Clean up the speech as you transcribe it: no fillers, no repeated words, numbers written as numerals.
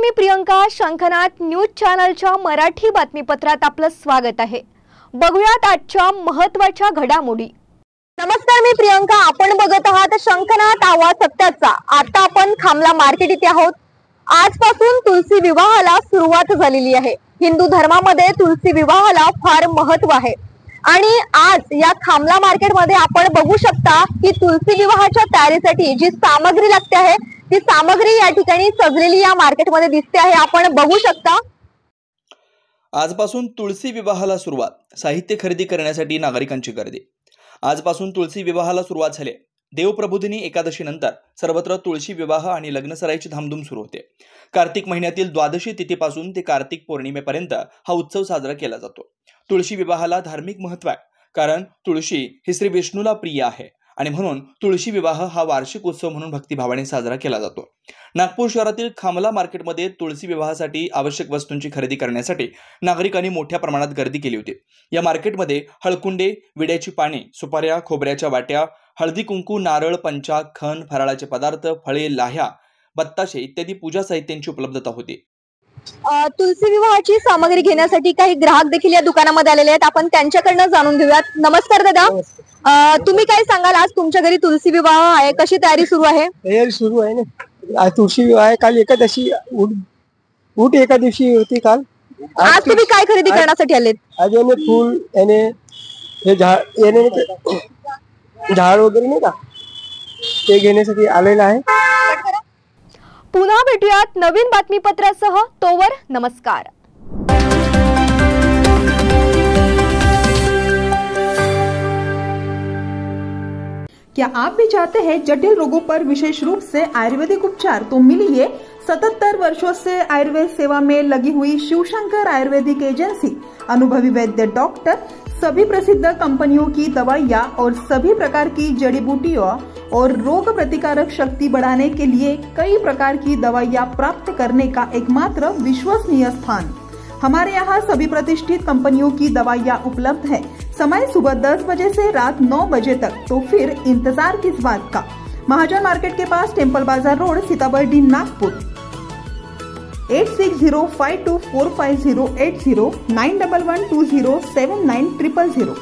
मी प्रियंका. शंखनाद न्यूज चॅनलच्या मराठी बातमीपत्रात आपलं स्वागत आहे. बघूयात आजच्या महत्त्वाच्या घडामोडी. नमस्कार, मी प्रियंका. आपण बघत आहात शंखनाद आवाज सत्याचा. आता आपण खामला मार्केट इथे आहोत. आजपासून तुलसी विवाहाला सुरुवात झालेली आहे. हिंदू धर्मामध्ये तुलसी विवाहाला फार महत्त्व आहे आणि आज या खामला मार्केटमध्ये आपण बघू शकता की तुलसी विवाहाच्या तयारीसाठी जी सामग्री लागते आहे ती सामग्री या ठिकाणी सजलेली या मार्केटमध्ये दिसते आहे. आपण बघू शकता. आजपासून तुळशी विवाहाला सुरुवात. साहित्य खरेदी करण्यासाठी नागरिकांची गर्दी. आजपासून तुळशी विवाहाला सुरुवात झाली. देवप्रबोधिनी एकादशीनंतर सर्वत्र तुळशी विवाह आणि लग्नसराईची धामधूम सुरू होते. कार्तिक महिन्यातील द्वादशी तिथीपासून ते कार्तिक पौर्णिमेपर्यंत हा उत्सव साजरा केला जातो. तुळशी विवाहाला धार्मिक महत्त्व आहे, कारण तुळशी ही श्री विष्णूला प्रिय आहे आणि म्हणून तुळशी विवाह हा वार्षिक उत्सव म्हणून भक्तिभावाने साजरा केला जातो. नागपूर शहरातील खामला मार्केटमध्ये तुळशी विवाहासाठी आवश्यक वस्तूंची खरेदी करण्यासाठी नागरिकांनी मोठ्या प्रमाणात गर्दी केली होती. या मार्केटमध्ये हळकुंडे, विड्याची पाने, सुपाऱ्या, खोबऱ्याच्या वाट्या, हळदी कुंकू, नारळ, पंचांग, खण, फराळाचे पदार्थ, फळे, लाह्या, बत्ताशे इत्यादी पूजा साहित्यांची उपलब्धता होती. तुलसी विवाहाची सामग्री घेण्यासाठी काही ग्राहक देखील या दुकानामध्ये आलेले आहेत. आपण त्यांच्याकडनं जाणून घेऊयात. नमस्कार दादा, तुम्ही काय सांगाल? आज तुमच्या घरी तुलसी विवाह आहे, कशी तयारी सुरू आहे? तयारी सुरू आहे ना. आज तुळशी विवाह आहे. काल एकादशी उठ एकादशी होती काल. आज तुम्ही काय खरेदी करण्यासाठी आलेत? आज याने फूल, याने हे झाड, याने झाड वगैरे नाही का ते घेण्यासाठी आलेला आहे. पुन्हा भेटूयात नवीन बातमीपत्रासह. तोवर नमस्कार. क्या आप भी चाहते हैं जटिल रोगों पर विशेष रूप से आयुर्वेदिक उपचार? तो मिलिए 77 वर्षों से आयुर्वेद सेवा में लगी हुई शिवशंकर आयुर्वेदिक एजेंसी. अनुभवी वैद्य डॉक्टर, सभी प्रसिद्ध कंपनियों की दवाइयाँ और सभी प्रकार की जड़ी बूटियों और रोग प्रतिकारक शक्ति बढ़ाने के लिए कई प्रकार की दवाइयाँ प्राप्त करने का एकमात्र विश्वसनीय स्थान. हमारे यहाँ सभी प्रतिष्ठित कंपनियों की दवाइयाँ उपलब्ध है. समय सुबह 10 बजे से रात 9 बजे तक. तो फिर इंतजार किस बात का? महाजन मार्केट के पास, टेम्पल बाजार रोड, सीताबर्डी, नागपुर. 8605245080 9112079000.